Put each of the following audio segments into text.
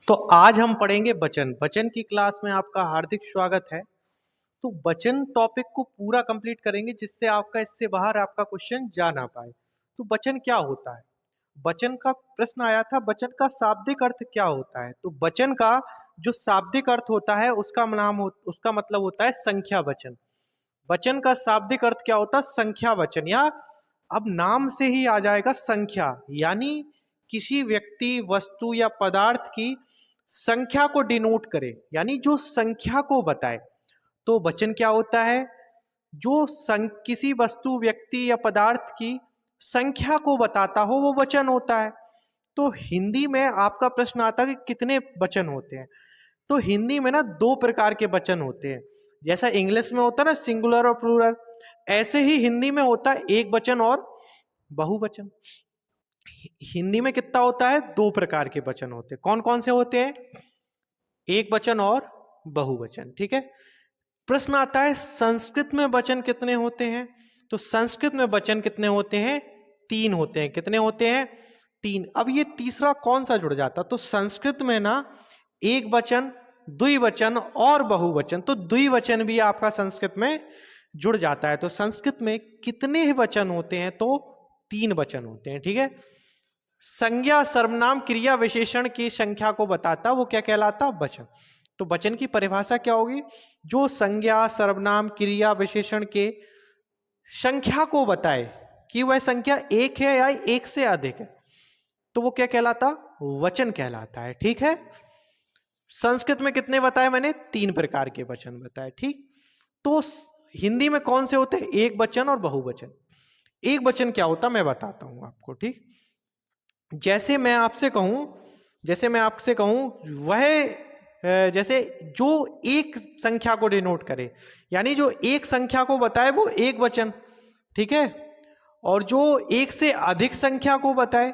तो आज हम पढ़ेंगे वचन। वचन की क्लास में आपका हार्दिक स्वागत है। तो वचन टॉपिक को पूरा कंप्लीट करेंगे जिससे आपका इससे बाहर आपका क्वेश्चन जा ना पाए। तो वचन क्या होता है? वचन का प्रश्न आया था, वचन का शाब्दिक अर्थ क्या होता है? तो वचन का जो शाब्दिक अर्थ होता है उसका मतलब होता है संख्या वचन। वचन का शाब्दिक अर्थ क्या होता है? संख्या वचन, या अब नाम से ही आ जाएगा संख्या, यानी किसी व्यक्ति, वस्तु या पदार्थ की संख्या को डिनोट करे, यानी जो संख्या को बताए। तो वचन क्या होता है? जो किसी वस्तु, व्यक्ति या पदार्थ की संख्या को बताता हो वो वचन होता है। तो हिंदी में आपका प्रश्न आता है कि कितने वचन होते हैं? तो हिंदी में ना दो प्रकार के वचन होते हैं। जैसा इंग्लिश में होता है ना सिंगुलर और प्लूरल, ऐसे ही हिंदी में होता है एक वचन और बहुवचन। हिंदी में कितना होता है? दो प्रकार के वचन होते हैं। कौन कौन से होते हैं? एक वचन और बहुवचन। ठीक है। प्रश्न आता है संस्कृत में वचन कितने होते हैं? तो संस्कृत में वचन कितने होते हैं? तीन होते हैं। कितने होते हैं? तीन। अब ये तीसरा कौन सा जुड़ जाता? तो संस्कृत में ना एक वचन, द्विवचन और बहुवचन। तो द्विवचन भी आपका संस्कृत में जुड़ जाता है। तो संस्कृत में कितने वचन होते हैं? तो तीन वचन होते हैं। ठीक है। संज्ञा, सर्वनाम, क्रिया, विशेषण की संख्या को बताता वो क्या कहलाता? वचन। तो वचन की परिभाषा क्या होगी? जो संज्ञा, सर्वनाम, क्रिया, विशेषण के संख्या को बताए कि वह संख्या एक है या एक से अधिक है, तो वो क्या कहलाता? वचन कहलाता है। ठीक है। संस्कृत में कितने बताए मैंने? तीन प्रकार के वचन बताए। ठीक। तो हिंदी में कौन से होते हैं? एक वचन और बहुवचन। एक वचन क्या होता मैं बताता हूं आपको। ठीक। जैसे मैं आपसे कहूं वह जैसे जो एक संख्या को डिनोट करे, यानी जो एक संख्या को बताए वो एक वचन। ठीक है। और जो एक से अधिक संख्या को बताए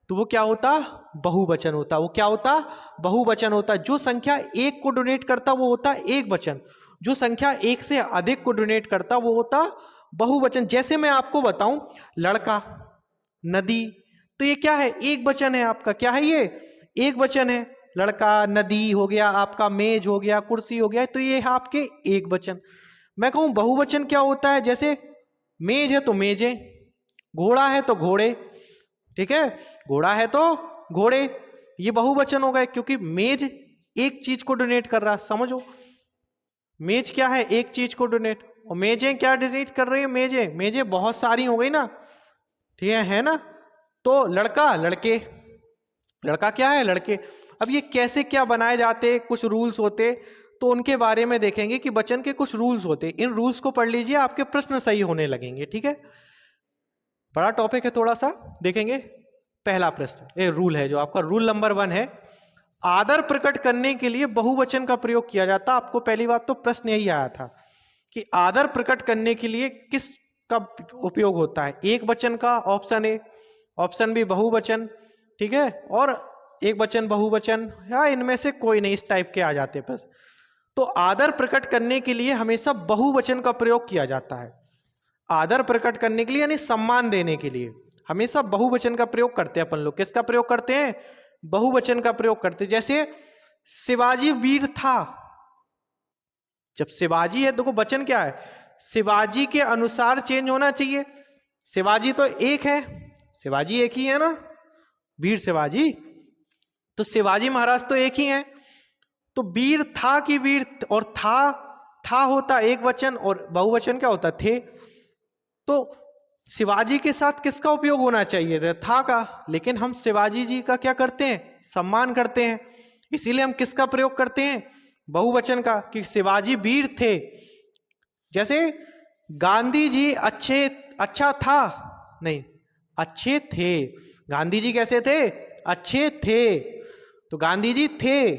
तो वो क्या होता? बहुवचन होता। वो क्या होता? बहुवचन होता। जो संख्या एक को डोनेट करता वो होता एक वचन। जो संख्या एक से अधिक को डोनेट करता वो होता बहुवचन। जैसे मैं आपको बताऊं लड़का, नदी, तो ये क्या है? एक वचन है आपका। क्या है ये? एक वचन है। लड़का, नदी हो गया आपका, मेज हो गया, कुर्सी हो गया, तो ये है आपके एक वचन। मैं कहूं बहुवचन क्या होता है? जैसे मेज है तो मेजे, घोड़ा है तो घोड़े। ठीक है। घोड़ा है तो घोड़े, ये बहुवचन हो गए क्योंकि मेज एक चीज को डोनेट कर रहा। समझो, मेज क्या है? एक चीज को डोनेट। और मेजें क्या डोनेट कर रही है? मेजें बहुत सारी हो गई ना। ठीक है ना। तो लड़का, लड़के, लड़का क्या है? लड़के। अब ये कैसे क्या बनाए जाते? कुछ रूल्स होते, तो उनके बारे में देखेंगे कि वचन के कुछ रूल्स होते। इन रूल्स को पढ़ लीजिए, आपके प्रश्न सही होने लगेंगे। ठीक है। बड़ा टॉपिक है, थोड़ा सा देखेंगे। पहला प्रश्न, ये रूल है जो आपका रूल नंबर 1 है। आदर प्रकट करने के लिए बहुवचन का प्रयोग किया जाता। आपको पहली बात तो प्रश्न यही आया था कि आदर प्रकट करने के लिए किस का उपयोग होता है? एक वचन का, ऑप्शन ए। ऑप्शन बी बहुवचन। ठीक है। और एक वचन, बहुवचन, या इनमें से कोई नहीं, इस टाइप के आ जाते प्रश्न। तो आदर प्रकट करने के लिए हमेशा बहुवचन का प्रयोग किया जाता है। आदर प्रकट करने के लिए यानी सम्मान देने के लिए हमेशा बहुवचन का प्रयोग करते हैं अपन लोग। किसका प्रयोग करते हैं? बहुवचन का प्रयोग करते हैं। जैसे शिवाजी वीर था। जब शिवाजी है, देखो वचन क्या है? शिवाजी के अनुसार चेंज होना चाहिए। शिवाजी तो एक है, शिवाजी एक ही है ना, वीर शिवाजी। तो शिवाजी महाराज तो एक ही है। तो वीर था कि वीर, और था होता एक वचन, और बहुवचन क्या होता? थे। तो शिवाजी के साथ किसका उपयोग होना चाहिए था का, लेकिन हम शिवाजी जी का क्या करते हैं? सम्मान करते हैं। इसीलिए हम किसका प्रयोग करते हैं? बहुवचन का, कि शिवाजी वीर थे। जैसे गांधी जी अच्छा था, नहीं, अच्छे थे। गांधी जी कैसे थे? अच्छे थे। तो गांधी जी थे।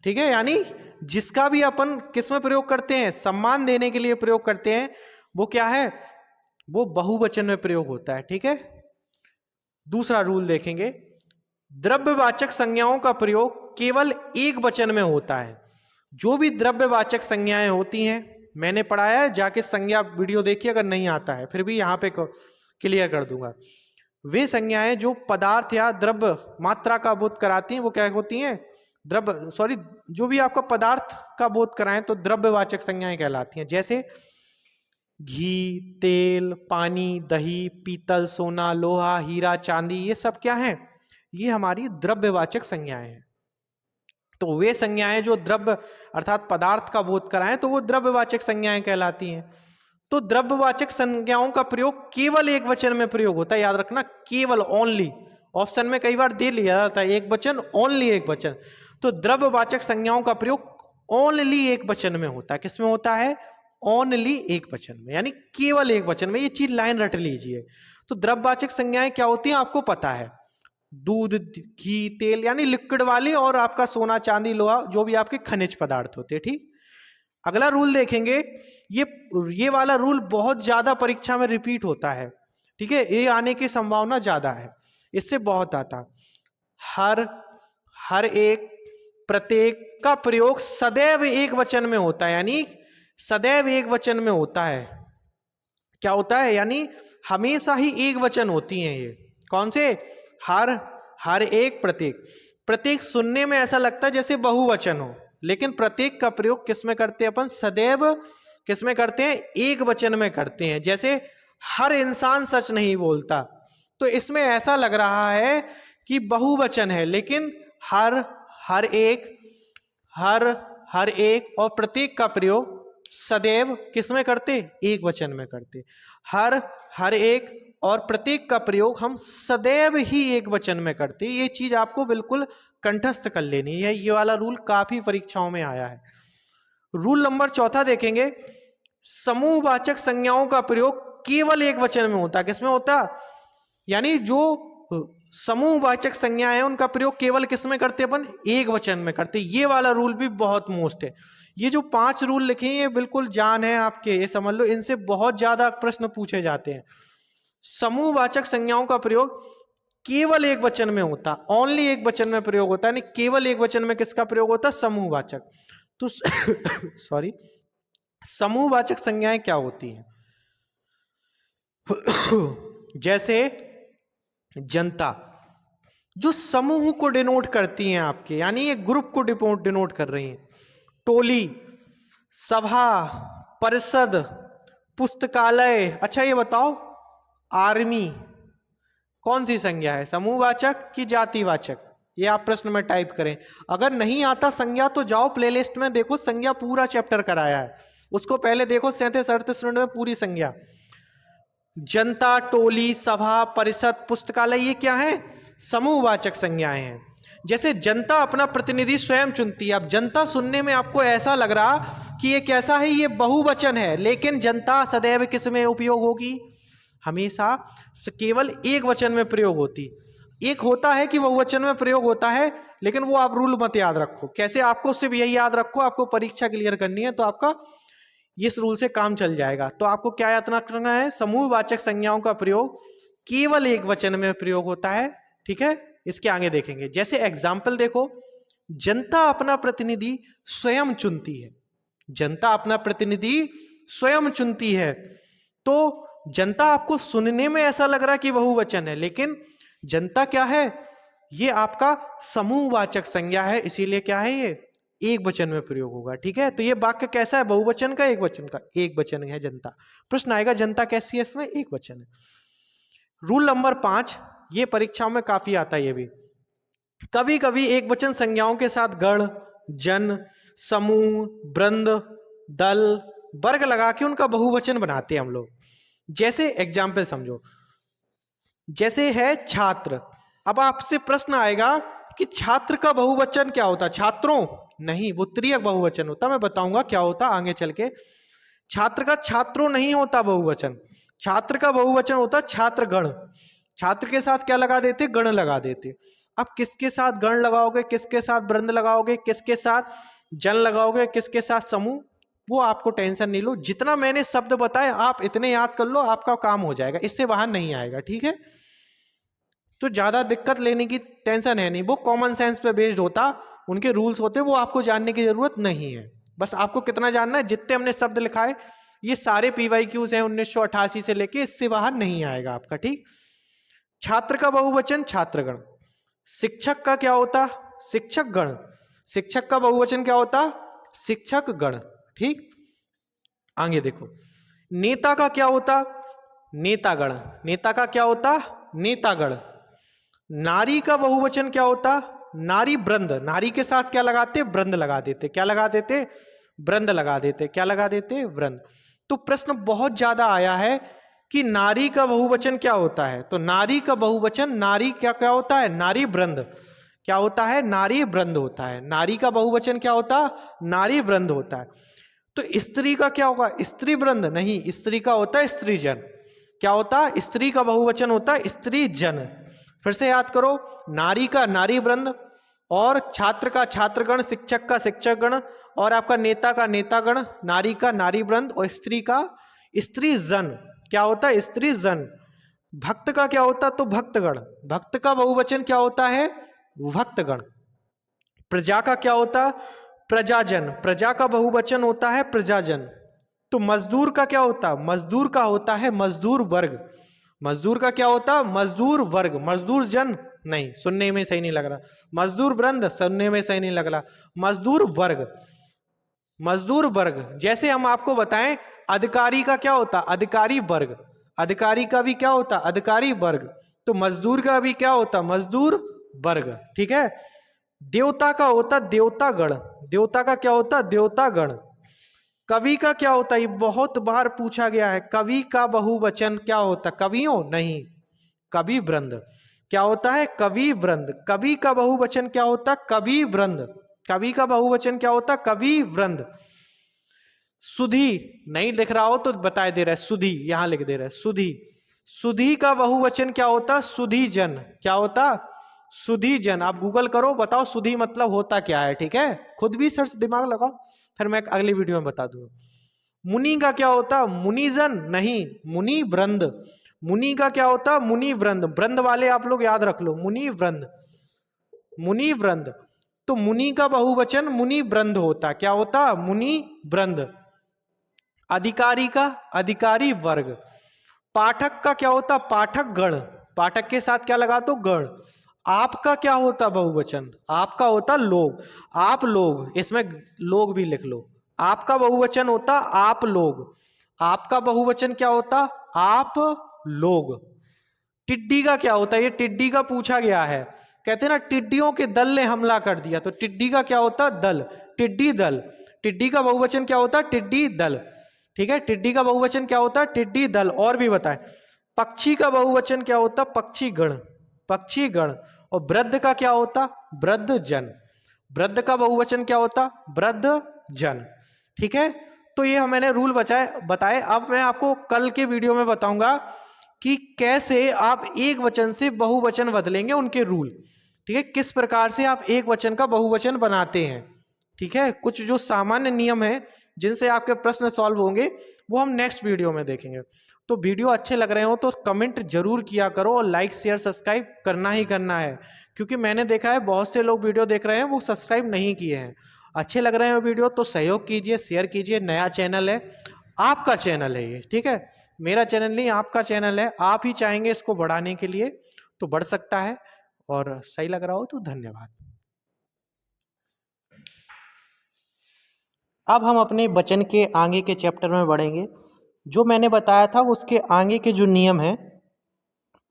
ठीक है। यानी जिसका भी अपन किस में प्रयोग करते हैं? सम्मान देने के लिए प्रयोग करते हैं, वो क्या है? वो बहुवचन में प्रयोग होता है। ठीक है। दूसरा रूल देखेंगे, द्रव्यवाचक संज्ञाओं का प्रयोग केवल एक वचन में होता है। जो भी द्रव्यवाचक संज्ञाएं होती हैं, मैंने पढ़ाया है, जाके संज्ञा वीडियो देखिए अगर नहीं आता है, फिर भी यहां पे क्लियर कर दूंगा। वे संज्ञाएं जो पदार्थ या द्रव्य मात्रा का बोध कराती हैं वो क्या होती हैं? द्रव्य सॉरी जो भी आपका पदार्थ का बोध कराएं तो द्रव्यवाचक संज्ञाएं कहलाती हैं। जैसे घी, तेल, पानी, दही, पीतल, सोना, लोहा, हीरा, चांदी, ये सब क्या है? ये हमारी द्रव्यवाचक संज्ञाएं हैं। तो वे संज्ञाएं जो द्रव्य अर्थात पदार्थ का बोध कराएं तो वो द्रव्यवाचक संज्ञाएं कहलाती हैं। तो द्रव्यवाचक संज्ञाओं का प्रयोग केवल एक वचन में प्रयोग होता है, याद रखना, केवल, ओनली। ऑप्शन में कई बार दे लिया जाता है एक वचन, ओनली एक वचन। तो द्रव्यवाचक संज्ञाओं का प्रयोग ओनली एक वचन में होता है। किसमें होता है? ओनली एक वचन में, यानी केवल एक वचन में। ये चीज लाइन रट लीजिए। तो द्रव्यवाचक संज्ञाएं क्या होती हैं आपको पता है, दूध, घी, तेल यानी लिक्विड वाले, और आपका सोना, चांदी, लोहा जो भी आपके खनिज पदार्थ होते हैं। ठीक, अगला रूल देखेंगे। ये वाला रूल बहुत ज्यादा परीक्षा में रिपीट होता है। ठीक है, ये आने की संभावना ज्यादा है, इससे बहुत आता। हर एक, प्रत्येक का प्रयोग सदैव एक वचन में होता है, यानी सदैव एक वचन में होता है। क्या होता है? यानी हमेशा ही एक वचन होती हैं ये। कौन से? हर एक, प्रत्येक। प्रत्येक सुनने में ऐसा लगता है जैसे बहुवचन हो, लेकिन प्रत्येक का प्रयोग किस में करते हैं अपन? सदैव किस में करते हैं? एक वचन में करते हैं। जैसे हर इंसान सच नहीं बोलता, तो इसमें ऐसा लग रहा है कि बहुवचन है, लेकिन हर एक और प्रत्येक का प्रयोग सदैव किस में करते? एक वचन में करते। हर एक और प्रत्येक का प्रयोग हम सदैव ही एक वचन में करते। ये चीज आपको बिल्कुल कंठस्थ कर लेनी है। ये वाला रूल काफी परीक्षाओं में आया है। रूल नंबर 4 देखेंगे। समूहवाचक संज्ञाओं का प्रयोग केवल एक वचन में होता है। किसमें होता? यानी जो समूहवाचक संज्ञाएं हैं उनका प्रयोग केवल किस में करते? अपन एक वचन में करते। ये वाला रूल भी बहुत मोस्ट है। ये जो 5 रूल लिखे हैं ये बिल्कुल जान है आपके, ये समझ लो, इनसे बहुत ज्यादा प्रश्न पूछे जाते हैं। समूहवाचक संज्ञाओं का प्रयोग केवल एक वचन में होता, ओनली एक वचन में प्रयोग होता है। यानी केवल एक वचन में किसका प्रयोग होता? समूहवाचक। तो सॉरी, समूहवाचक संज्ञाएं क्या होती हैं? जैसे जनता, जो समूह को डिनोट करती हैं आपके, यानी ये ग्रुप को डिनोट कर रही हैं। टोली, सभा, परिषद, पुस्तकालय। अच्छा ये बताओ, आर्मी कौन सी संज्ञा है? समूहवाचक कि जातिवाचक? ये आप प्रश्न में टाइप करें। अगर नहीं आता संज्ञा तो जाओ प्लेलिस्ट में देखो, संज्ञा पूरा चैप्टर कराया है, उसको पहले देखो। 37-38 मिनट में पूरी संज्ञा। जनता, टोली, सभा, परिषद, पुस्तकालय, ये क्या है? समूहवाचक संज्ञाएं हैं। जैसे जनता अपना प्रतिनिधि स्वयं चुनती है। अब जनता सुनने में आपको ऐसा लग रहा कि ये कैसा है? ये बहुवचन है, लेकिन जनता सदैव किस में उपयोग होगी? हमेशा केवल एक वचन में प्रयोग होती। एक होता है कि बहुवचन में प्रयोग होता है, लेकिन वो आप रूल मत याद रखो। कैसे? आपको सिर्फ यही याद रखो, आपको परीक्षा क्लियर करनी है तो आपका इस रूल से काम चल जाएगा। तो आपको क्या याद रखना है? समूहवाचक संज्ञाओं का प्रयोग केवल एक वचन में प्रयोग होता है। ठीक है, इसके आगे देखेंगे। जैसे एग्जाम्पल देखो, जनता अपना प्रतिनिधि स्वयं चुनती है। जनता अपना प्रतिनिधि स्वयं चुनती है। तो जनता आपको सुनने में ऐसा लग रहा है कि बहुवचन है, लेकिन जनता क्या है? ये आपका समूहवाचक संज्ञा है, इसीलिए क्या है? ये एक वचन में प्रयोग होगा। ठीक है, तो ये वाक्य कैसा है? बहुवचन का, एक वचन का? एक वचन है जनता। प्रश्न आएगा जनता कैसी है? इसमें एक वचन है। रूल नंबर 5, ये परीक्षाओं में काफी आता है। ये भी कभी कभी एक वचन संज्ञाओं के साथ गण, जन, समूह, वृंद, दल, वर्ग लगा के उनका बहुवचन बनाते हैं हम लोग। जैसे एग्जाम्पल समझो, जैसे है छात्र। अब आपसे प्रश्न आएगा कि छात्र का बहुवचन क्या होता? छात्रों? नहीं, वो त्रियक बहुवचन होता। मैं बताऊंगा क्या होता आगे चल के। छात्र का छात्रों नहीं होता बहुवचन। छात्र का बहुवचन होता छात्रगण। छात्र के साथ क्या लगा देते? गण लगा देते। अब किसके साथ गण लगाओगे, किसके साथ वृंद लगाओगे, किसके साथ जन लगाओगे, किसके साथ समूह, वो आपको टेंशन नहीं लो। जितना मैंने शब्द बताए आप इतने याद कर लो, आपका काम हो जाएगा, इससे बाहर नहीं आएगा। ठीक है, तो ज्यादा दिक्कत लेने की टेंशन है नहीं। वो कॉमन सेंस पे बेस्ड होता, उनके रूल्स होते, वो आपको जानने की जरूरत नहीं है। बस आपको कितना जानना है, जितने हमने शब्द लिखाए ये सारे PYQs हैं 1988 से लेके, इससे बाहर नहीं आएगा आपका। ठीक, छात्र का बहुवचन छात्रगण। शिक्षक का क्या होता? शिक्षक गण। शिक्षक का बहुवचन क्या होता? शिक्षक गण। ठीक, आगे देखो, नेता का क्या होता? नेतागण। नेता का क्या होता? नेतागण। नारी का बहुवचन क्या होता? नारी वृंद। नारी के साथ क्या लगाते? वृंद लगा देते। क्या लगा देते? वृंद लगा देते। क्या लगा देते? वृंद। तो प्रश्न बहुत ज्यादा आया है कि नारी का बहुवचन क्या होता है, तो नारी का बहुवचन, नारी क्या क्या होता है? नारी वृंद। क्या होता है? नारी वृंद होता है। नारी का बहुवचन क्या होता? नारी वृंद होता है। तो स्त्री का क्या होगा? स्त्री वृंद नहीं, स्त्री का होता है स्त्री जन। क्या होता? स्त्री का बहुवचन होता है स्त्री जन। फिर से याद करो, नारी का नारी वृंद, और छात्र का छात्रगण, शिक्षक का शिक्षकगण, और आपका नेता का नेतागण, नारी का नारी वृंद, और स्त्री का स्त्री जन। क्या होता है? स्त्री जन। भक्त का क्या होता? तो भक्तगण। भक्त का बहुवचन क्या होता है? भक्तगण। प्रजा का क्या होता? प्रजाजन। प्रजा का बहुवचन होता है प्रजाजन। तो मजदूर का क्या होता? मजदूर का होता है मजदूर वर्ग। मजदूर का क्या होता? मजदूर वर्ग। मजदूर जन नहीं, सुनने में सही नहीं लग रहा। मजदूर वृंद, सुनने में सही नहीं लग रहा। मजदूर वर्ग। मजदूर वर्ग। जैसे हम आपको बताएं, अधिकारी का क्या होता? अधिकारी वर्ग। अधिकारी का भी क्या होता? अधिकारी वर्ग। तो मजदूर का भी क्या होता? मजदूर वर्ग। ठीक है। देवता का होता देवतागण। देवता का क्या होता? देवतागण। कवि का क्या होता? ये बहुत बार पूछा गया है। कवि का बहुवचन क्या होता? कवियों नहीं, कवि वृंद। क्या होता है? कवि वृंद। कवि का बहुवचन क्या होता? कवि वृंद। कवि का बहुवचन क्या होता? कवि वृंद। सुधी नहीं लिख रहा हो तो बता दे रहा है, सुधी यहां लिख दे रहा है, सुधी। सुधी का बहुवचन क्या होता? सुधी जन। क्या होता? सुधी जन। आप गूगल करो, बताओ सुधी मतलब होता क्या है। ठीक है, खुद भी सर्च दिमाग लगाओ, फिर मैं अगली वीडियो में बता दूंगा। मुनि का क्या होता? मुनिजन नहीं, मुनि वृंद। मुनि का क्या होता? मुनि वृंद। वृंद वाले आप लोग याद रख लो, मुनि वृंद। मुनि वृंद। तो मुनि का बहुवचन मुनि वृंद होता। क्या होता? मुनि वृंद। अधिकारी का अधिकारी वर्ग। पाठक का क्या होता? पाठक गण। पाठक के साथ क्या लगा दो? गण। आपका क्या होता बहुवचन? आपका होता लोग। आप लोग, इसमें लोग भी लिख लो। आपका बहुवचन होता आप लोग। आपका बहुवचन क्या होता? आप लोग। टिड्डी का क्या होता है? ये टिड्डी का पूछा गया है। कहते हैं ना, टिड्डियों के दल ने हमला कर दिया, तो टिड्डी का क्या होता? दल। टिड्डी दल। टिड्डी का बहुवचन क्या होता? टिड्डी दल। ठीक है, टिड्डी का बहुवचन क्या होता? टिड्डी दल। और भी बताएं। पक्षी का बहुवचन क्या होता? पक्षी गण। पक्षी गण। और वृद्ध का क्या होता? वृद्ध जन। वृद्ध का बहुवचन क्या होता? वृद्ध जन। ठीक है, तो ये मैंने रूल बताए। अब मैं आपको कल के वीडियो में बताऊंगा कि कैसे आप एक वचन से बहुवचन बदलेंगे, उनके रूल। ठीक है, किस प्रकार से आप एक वचन का बहुवचन बनाते हैं। ठीक है, कुछ जो सामान्य नियम है जिनसे आपके प्रश्न सॉल्व होंगे, वो हम नेक्स्ट वीडियो में देखेंगे। तो वीडियो अच्छे लग रहे हो तो कमेंट जरूर किया करो, और लाइक शेयर सब्सक्राइब करना ही करना है, क्योंकि मैंने देखा है बहुत से लोग वीडियो देख रहे हैं वो सब्सक्राइब नहीं किए हैं। अच्छे लग रहे हैं वीडियो तो सहयोग कीजिए, शेयर कीजिए। नया चैनल है, आपका चैनल है ये। ठीक है, मेरा चैनल नहीं, आपका चैनल है। आप ही चाहेंगे इसको बढ़ाने के लिए तो बढ़ सकता है। और सही लग रहा हो तो धन्यवाद। अब हम अपने वचन के आगे के चैप्टर में बढ़ेंगे। जो मैंने बताया था उसके आगे के जो नियम हैं,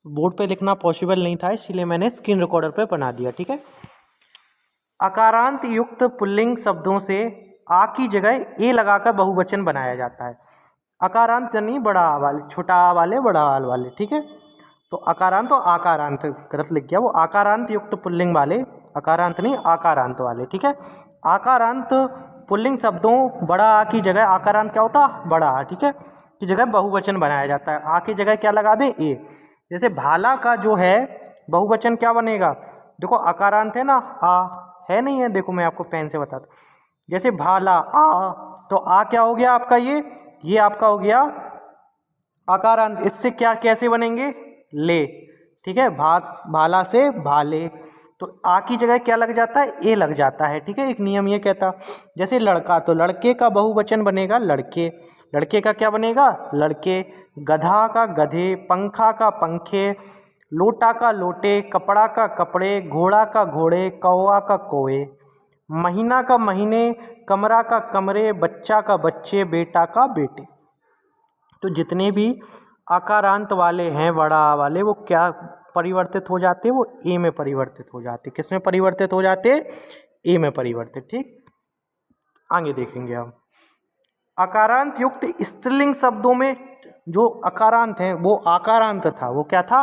बोर्ड पे लिखना पॉसिबल नहीं था, इसलिए मैंने स्क्रीन रिकॉर्डर पे बना दिया। ठीक है, अकारांत युक्त पुल्लिंग शब्दों से आ की जगह ए लगाकर बहुवचन बनाया जाता है। अकारांत यानी बड़ा आ वाले, छोटा आ वाले, बड़ा आ वाले। ठीक है, तो अकारांत और आकारांत गलत लिख गया, वो आकारांत युक्त पुल्लिंग वाले, अकारांत नहीं आकारांत वाले। ठीक है, आकारांत पुल्लिंग शब्दों बड़ा आ की जगह, आकारांत क्या होता? बड़ा आ। ठीक है, की जगह बहुवचन बनाया जाता है। आ की जगह क्या लगा दें? ए। जैसे भाला का जो है बहुवचन क्या बनेगा? देखो आकारांत है ना, आ है नहीं है, देखो मैं आपको पेन से बताता हूँ। जैसे भाला आ, तो आ क्या हो गया आपका? ये आपका हो गया आकारांत। इससे क्या कैसे बनेंगे? ले। ठीक है, भाला से भाले, तो आ की जगह क्या लग जाता है? ए लग जाता है। ठीक है, एक नियम ये कहता। जैसे लड़का, तो लड़के का बहुवचन बनेगा लड़के। लड़के का क्या बनेगा? लड़के। गधा का गधे, पंखा का पंखे, लोटा का लोटे, कपड़ा का कपड़े, घोड़ा का घोड़े, कौवा का कौवे। महीना का महीने, कमरा का कमरे, बच्चा का बच्चे, बेटा का बेटे। तो जितने भी आकारांत वाले हैं बड़ा वाले, वो क्या परिवर्तित हो जाते हैं, वो ए में परिवर्तित हो जाते। किस में परिवर्तित हो जाते? ए में परिवर्तित। ठीक, आगे देखेंगे हम। आकारांत युक्त स्त्रीलिंग शब्दों में जो अकारांत है वो आकारांत था। वो क्या था?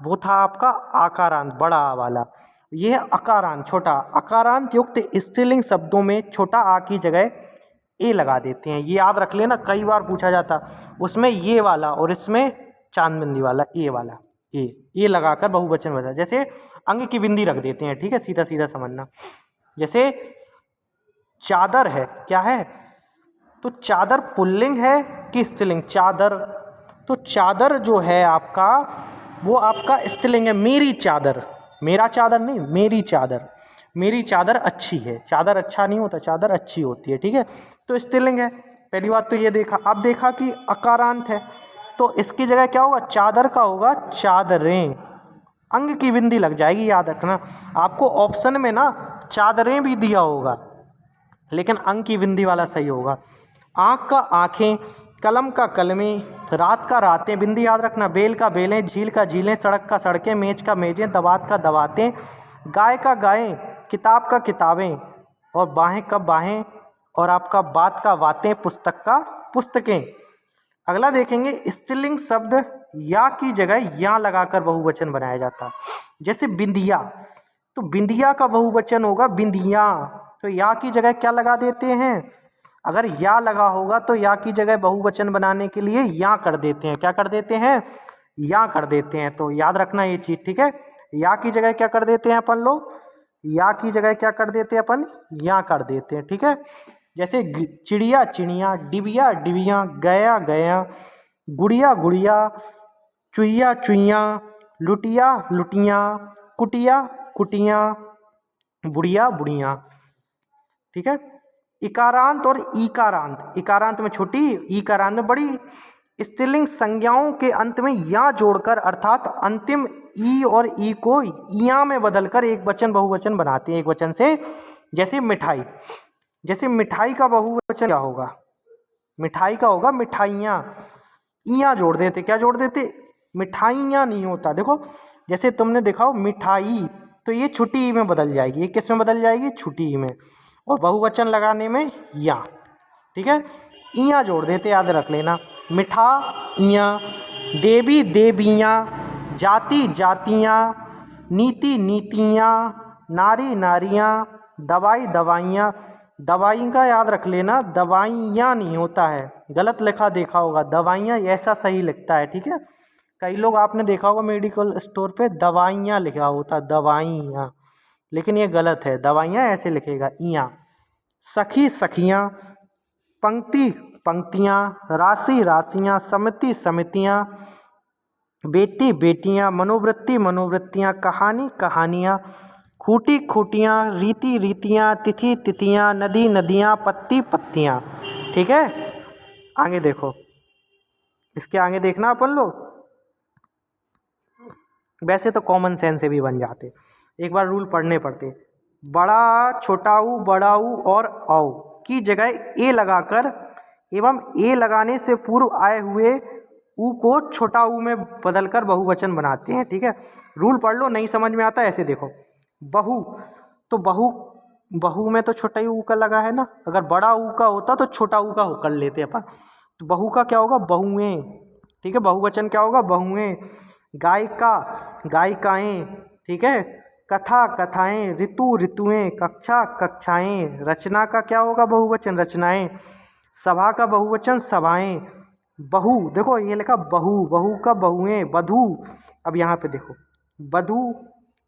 वो था आपका आकारांत, बड़ा वाला। ये है अकारांत, छोटा। अकारांत युक्त स्त्रीलिंग शब्दों में छोटा आ की जगह ए लगा देते हैं। ये याद रख लेना, कई बार पूछा जाता। उसमें ये वाला और इसमें चांद बिंदी वाला ए वाला, ए लगाकर बहुवचन बना। जैसे अंग की बिंदी रख देते हैं। ठीक है, सीधा सीधा समझना। जैसे चादर है, क्या है? तो चादर पुल्लिंग है कि स्त्रीलिंग? चादर। तो चादर जो है आपका, वो आपका स्त्रीलिंग है। मेरी चादर, मेरा चादर नहीं, मेरी चादर। मेरी चादर अच्छी है। चादर अच्छा नहीं होता, चादर अच्छी होती है। ठीक है, तो स्त्रीलिंग है। पहली बात तो ये देखा। अब देखा कि अकारांत है, तो इसकी जगह क्या होगा? चादर का होगा चादरें। अंग की बिंदी लग जाएगी, याद रखना। आपको ऑप्शन में ना चादरें भी दिया होगा, लेकिन अंग की बिंदी वाला सही होगा। आँख का आँखें, कलम का कलमें, रात का रातें, बिंदी याद रखना। बेल का बेलें, झील का झीलें, सड़क का सड़कें, मेज का मेजें, दवात का दवातें, गाय का गायें, किताब का किताबें, और बाहें का बाहें, और आपका बात का बातें, पुस्तक का पुस्तकें। अगला देखेंगे, स्त्रीलिंग शब्द या की जगह या लगाकर बहुवचन बनाया जाता। जैसे बिंदिया, तो बिंदिया का बहुवचन होगा बिंदियाँ। तो या की जगह क्या लगा देते हैं? अगर या लगा होगा तो या की जगह बहुवचन बनाने के लिए या कर देते हैं। क्या कर देते हैं? या कर देते हैं। तो याद रखना ये चीज़। ठीक है, या की जगह क्या कर देते हैं अपन लोग? या की जगह क्या कर देते हैं अपन? या कर देते हैं। ठीक है, जैसे चिड़िया चिड़िया, डिबिया डिबिया, गया गया, गुड़िया गुड़िया, चुईया चुईया, लुटिया लुटिया, कुटिया कुटिया, बुढ़िया बुढ़िया। ठीक है, इकारांत और ईकारांत। इकारांत में छोटी, ईकारांत में बड़ी। स्त्रीलिंग संज्ञाओं के अंत में या जोड़कर, अर्थात अंतिम ई और ई को इया में बदलकर एक वचन बहुवचन बनाते हैं एक वचन से। जैसे मिठाई, जैसे मिठाई का बहुवचन क्या होगा? मिठाई का होगा मिठाइयाँ। इया जोड़ देते। क्या जोड़ देते? मिठाइयाँ नहीं होता। देखो, जैसे तुमने दिखाओ मिठाई, तो ये छुट्टी ई में बदल जाएगी। ये किस में बदल जाएगी? छुट्टी ई में। और बहुवचन लगाने में या। ठीक है, इया जोड़ देते, याद रख लेना। मिठा इया, देवी देवियाँ, जाति जातियाँ, नीति नीतियाँ, नारी नारियाँ, दवाई दवाइयाँ। दवाई का याद रख लेना, दवाइयाँ नहीं होता है, गलत लिखा देखा होगा। दवाइयाँ ऐसा सही लिखता है। ठीक है, कई लोग आपने देखा होगा मेडिकल स्टोर पे दवाइयाँ लिखा होता है, दवाइयाँ, लेकिन ये गलत है। दवाइयाँ ऐसे लिखेगा, इया। सखी सखियाँ, पंक्ति पंक्तियाँ, राशि राशियाँ, समिति समितियाँ, बेटी बेटियाँ, मनोवृत्ति मनोवृत्तियाँ, कहानी कहानियाँ, खूटी खूटियाँ, रीति रीतियाँ, तिथि तिथियाँ, नदी नदियाँ, पत्ती पत्तियाँ। ठीक है, आगे देखो, इसके आगे देखना अपन लोग। वैसे तो कॉमन सेंस से भी बन जाते, एक बार रूल पढ़ने पड़ते। बड़ा छोटा ऊ, बड़ा ऊ और औ की जगह ए लगाकर एवं ए लगाने से पूर्व आए हुए ऊ को छोटा ऊ में बदलकर बहुवचन बनाते हैं। ठीक है, रूल पढ़ लो, नहीं समझ में आता ऐसे देखो। बहू, तो बहू, बहू में तो छोटा ही ऊ का लगा है ना। अगर बड़ा ऊ का होता तो छोटा ऊ का कर लेते अपन। तो बहू का क्या होगा? बहुएं। ठीक है, बहुवचन क्या होगा? बहुएं। गायिका गायिकाएं। ठीक है, कथा कथाएं, ऋतु ऋतुएं, कक्षा कक्षाएं। रचना का क्या होगा? बहुवचन, रचनाएं। सभा का बहुवचन, सभाएं। बहू, देखो ये लिखा बहू, बहू का बहुएं, बधू। अब यहाँ पे देखो बधू,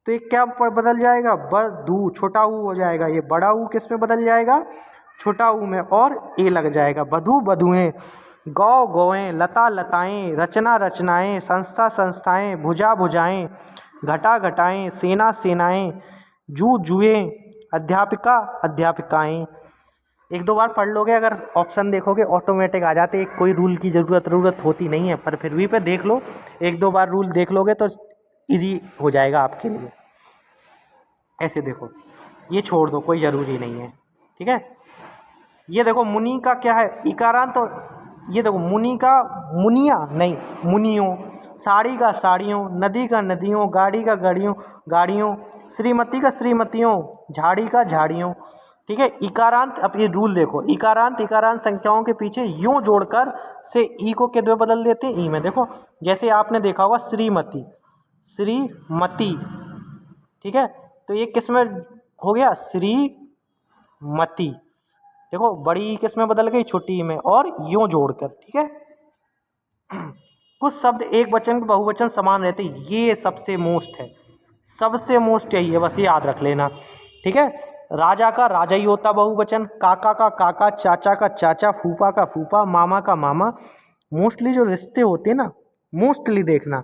तो ये क्या बदल जाएगा? बधू, छोटा ऊ हो जाएगा। ये बड़ा ऊ किस में बदल जाएगा? छोटा ऊ में, और ए लग जाएगा। बधू बधुएं, गौ गौएं, लता लताएं, रचना रचनाएं, संस्था संस्थाएं, भुजा भुजाएं, घटा घटाएं, सेना सेनाएं, जू जुएं, अध्यापिका अध्यापिकाएं। एक दो बार पढ़ लोगे, अगर ऑप्शन देखोगे ऑटोमेटिक आ जाते। कोई रूल की ज़रूरत होती नहीं है, पर फिर भी पे देख लो, एक दो बार रूल देख लोगे तो इजी हो जाएगा आपके लिए। ऐसे देखो, ये छोड़ दो, कोई ज़रूरी नहीं है, ठीक है। ये देखो मुनि का क्या है, इकारांत। तो ये देखो मुनि का मुनिया नहीं, मुनियों। साड़ी का साड़ियों, नदी का नदियों, गाड़ी का गाड़ियों गाड़ियों, श्रीमती का श्रीमतियों, झाड़ी का झाड़ियों, ठीक है। इकारांत, अब ये रूल देखो, इकारांत इकारांत संख्याओं के पीछे यूं जोड़कर से ई को किस में बदल देते हैं, ई में। देखो जैसे आपने देखा होगा श्रीमती, श्रीमती, ठीक है। तो ये किस में हो गया, श्रीमती। देखो बड़ी ई किस में बदल गई, छोटी ई में, और यूं जोड़कर, ठीक है। कुछ शब्द एक वचन के बहुवचन समान रहते हैं, ये सबसे मोस्ट है, सबसे मोस्ट यही है, बस ये याद रख लेना, ठीक है। राजा का राजा ही होता बहुवचन, काका का काका, चाचा का चाचा, फूफा का फूफा, मामा का मामा। मोस्टली जो रिश्ते होते हैं ना, मोस्टली देखना,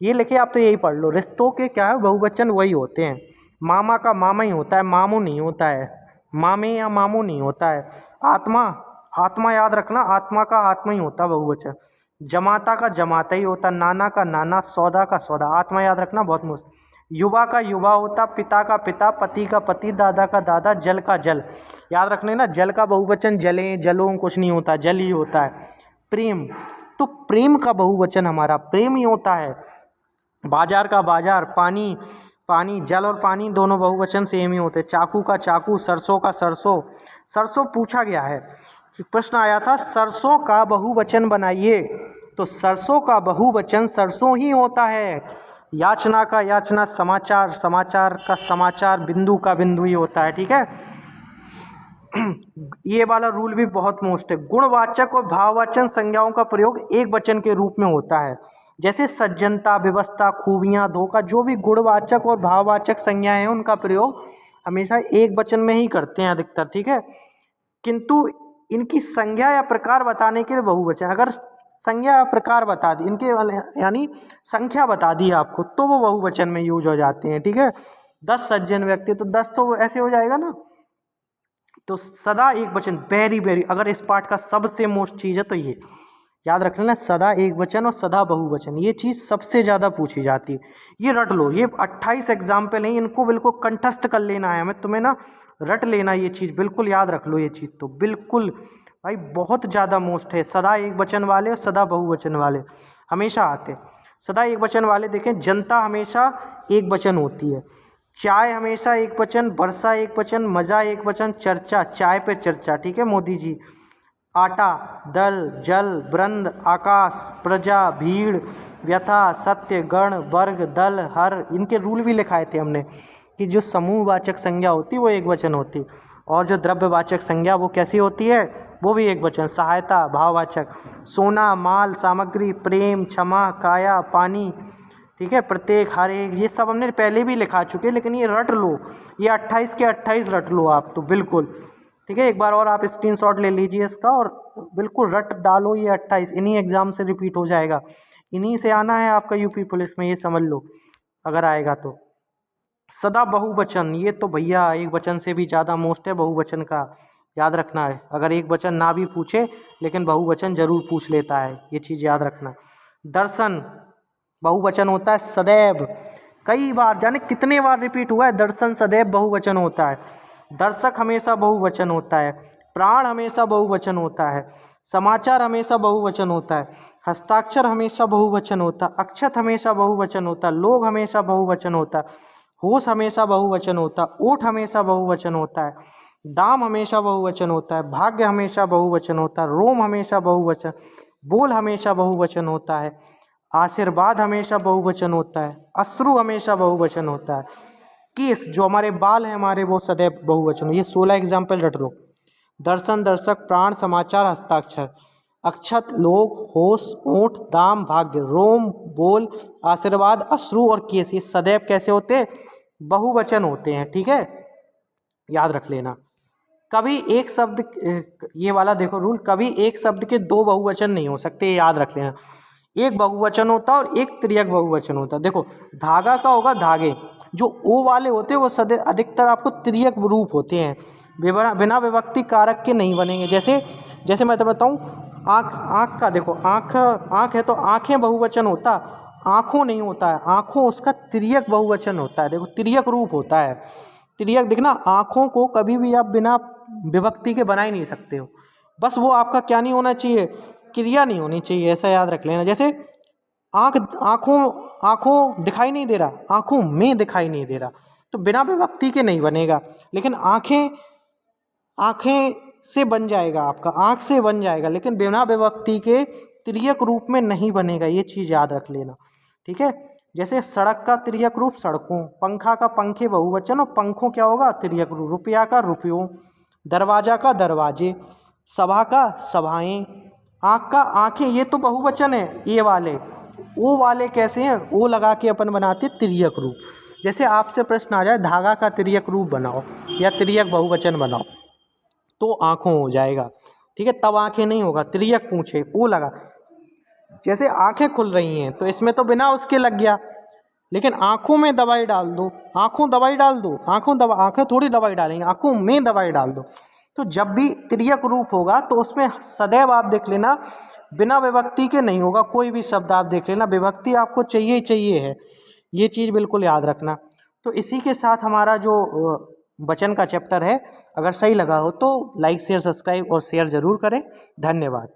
ये लिखे आप तो यही पढ़ लो, रिश्तों के क्या है बहुवचन वही होते हैं। मामा का मामा ही होता है, मामू नहीं होता है, मामे या मामू नहीं होता है। आत्मा, आत्मा याद रखना, आत्मा का आत्मा ही होता है बहुवचन। जमाता का जमाता ही होता, नाना का नाना, सौदा का सौदा, आत्मा याद रखना, बहुत मुश्किल। युवा का युवा होता, पिता का पिता, पति का पति, दादा का दादा, जल का जल, याद रखने ना, जल का बहुवचन जलें, जलों कुछ नहीं होता, जल ही होता है। प्रेम, तो प्रेम का बहुवचन हमारा प्रेम ही होता है। बाजार का बाजार, पानी पानी, जल और पानी दोनों बहुवचन सेम ही होते हैं। चाकू का चाकू, सरसों का सरसों, सरसों पूछा गया है, प्रश्न आया था सरसों का बहुवचन बनाइए, तो सरसों का बहुवचन सरसों ही होता है। याचना का याचना, समाचार, समाचार का समाचार, बिंदु का बिंदु ही होता है, ठीक है। ये वाला रूल भी बहुत मोस्ट है। गुणवाचक और भाववाचक संज्ञाओं का प्रयोग एक वचन के रूप में होता है, जैसे सज्जनता, व्यवस्था, खूबियां, धोखा, जो भी गुणवाचक और भाववाचक संज्ञाएं हैं उनका प्रयोग हमेशा एक वचन में ही करते हैं अधिकतर, ठीक है। किंतु इनकी संज्ञा या प्रकार बताने के लिए बहुवचन, अगर संज्ञा या प्रकार बता दी इनके यानी संख्या बता दी आपको, तो वो बहुवचन में यूज हो जाते हैं, ठीक है। 10 सज्जन व्यक्ति, तो 10 तो ऐसे हो जाएगा ना, तो सदा एक वचन, वेरी वेरी, अगर इस पार्ट का सबसे मोस्ट चीज़ है तो ये याद रख लेना, सदा एक वचन और सदा बहुवचन, ये चीज़ सबसे ज़्यादा पूछी जाती है। ये रट लो, ये 28 एग्जाम्पल हैं, इनको बिल्कुल कंठस्थ कर लेना है हमें, तुम्हें ना रट लेना ये चीज़, बिल्कुल याद रख लो ये चीज़, तो बिल्कुल भाई बहुत ज़्यादा मोस्ट है। सदा एक वचन वाले और सदा बहुवचन वाले हमेशा आते। सदा एक वचन वाले देखें, जनता हमेशा एक वचन होती है, चाय हमेशा एक वचन, वर्षा एक वचन, मज़ा एक वचन, चर्चा, चाय पे चर्चा, ठीक है मोदी जी। आटा, दल, जल, वृंद, आकाश, प्रजा, भीड़, व्यथा, सत्य, गण, वर्ग, दल, हर, इनके रूल भी लिखाए थे हमने कि जो समूहवाचक संज्ञा होती है वो एक वचन होती, और जो द्रव्यवाचक संज्ञा वो कैसी होती है, वो भी एक वचन। सहायता भाववाचक, सोना, माल, सामग्री, प्रेम, क्षमा, काया, पानी, ठीक है, प्रत्येक, हर एक, ये सब हमने पहले भी लिखा चुके, लेकिन ये रट लो, ये 28 के 28 रट लो आप तो बिल्कुल, ठीक है। एक बार और आप स्क्रीनशॉट ले लीजिए इसका और बिल्कुल रट डालो, ये 28 इन्हीं एग्जाम से रिपीट हो जाएगा, इन्हीं से आना है आपका यूपी पुलिस में, ये समझ लो अगर आएगा तो। सदा बहुवचन, ये तो भैया एक वचन से भी ज़्यादा मोस्ट है बहुवचन का, याद रखना है। अगर एक वचन ना भी पूछे लेकिन बहुवचन जरूर पूछ लेता है, ये चीज़ याद रखना। दर्शन बहुवचन होता है, सदैव, कई बार, जाने कितने बार रिपीट हुआ है, दर्शन सदैव बहुवचन होता है। दर्शक हमेशा बहुवचन होता है, प्राण हमेशा बहुवचन होता है, समाचार हमेशा बहुवचन होता है, हस्ताक्षर हमेशा बहुवचन होता है, अक्षत हमेशा बहुवचन होता है, लोग हमेशा बहुवचन होता है, होश हमेशा बहुवचन होता है, ओठ हमेशा बहुवचन होता है, दाम हमेशा बहुवचन होता है, भाग्य हमेशा बहुवचन होता है, रोम हमेशा बहुवचन, बोल हमेशा बहुवचन होता है, आशीर्वाद हमेशा बहुवचन होता है, अश्रु हमेशा बहुवचन होता है, केस जो हमारे बाल हैं हमारे वो सदैव बहुवचन। ये 16 एग्जाम्पल रट लो। दर्शन, दर्शक, प्राण, समाचार, हस्ताक्षर, अक्षत, लोग, होश, ओठ, दाम, भाग्य, रोम, बोल, आशीर्वाद, अश्रु और केस, ये सदैव कैसे होते हैं, बहुवचन होते हैं, ठीक है, याद रख लेना। कभी एक शब्द, ये वाला देखो रूल, कभी एक शब्द के दो बहुवचन नहीं हो सकते, ये याद रख लेना। एक बहुवचन होता है और एक त्रियक बहुवचन होता है। देखो धागा का होगा धागे, जो ओ वाले होते हैं वो सदैव अधिकतर आपको त्रियक रूप होते हैं, बिना विभक्ति कारक के नहीं बनेंगे। जैसे जैसे मैं तो बताऊँ, आँख, आँख का देखो, आँख, आँख है तो आँखें बहुवचन होता, आँखों नहीं होता है, आँखों उसका त्रियक बहुवचन होता है, देखो त्रियक रूप होता है। तिर्यक दिखना, आँखों को कभी भी आप बिना विभक्ति के बना ही नहीं सकते हो। बस वो आपका क्या नहीं होना चाहिए, क्रिया नहीं होनी चाहिए, ऐसा याद रख लेना। जैसे आँख, आँखों दिखाई नहीं दे रहा, आँखों में दिखाई नहीं दे रहा, तो बिना विभक्ति के नहीं बनेगा। लेकिन आँखें से बन जाएगा, आपका आँख से बन जाएगा, लेकिन बिना विभक्ति के तिर्यक रूप में नहीं बनेगा, ये चीज़ याद रख लेना, ठीक है। जैसे सड़क का तिर्यक रूप सड़कों, पंखा का पंखे बहुवचन और पंखों क्या होगा तिर्यक रूप, रुपया का रुपयों, दरवाजा का दरवाजे, सभा का सभाएं, आँख का आँखें, ये तो बहुवचन है ये वाले। ओ वाले कैसे हैं, ओ लगा के अपन बनाते तिर्यक रूप। जैसे आपसे प्रश्न आ जाए धागा का तिर्यक रूप बनाओ या तिर्यक बहुवचन बनाओ, तो आँखों हो जाएगा, ठीक है। तब आँखें नहीं होगा, तिर्यक पूछे ओ लगा। जैसे आँखें खुल रही हैं तो इसमें तो बिना उसके लग गया, लेकिन आँखों में दवाई डाल दो, आँखों दवाई डाल दो, आँखें थोड़ी दवाई डालेंगे, आँखों में दवाई डाल दो। तो जब भी तिर्यक रूप होगा तो उसमें सदैव आप देख लेना बिना विभक्ति के नहीं होगा, कोई भी शब्द आप देख लेना विभक्ति आपको चाहिए ही चाहिए है, ये चीज़ बिल्कुल याद रखना। तो इसी के साथ हमारा जो वचन का चैप्टर है, अगर सही लगा हो तो लाइक शेयर सब्सक्राइब और शेयर ज़रूर करें। धन्यवाद।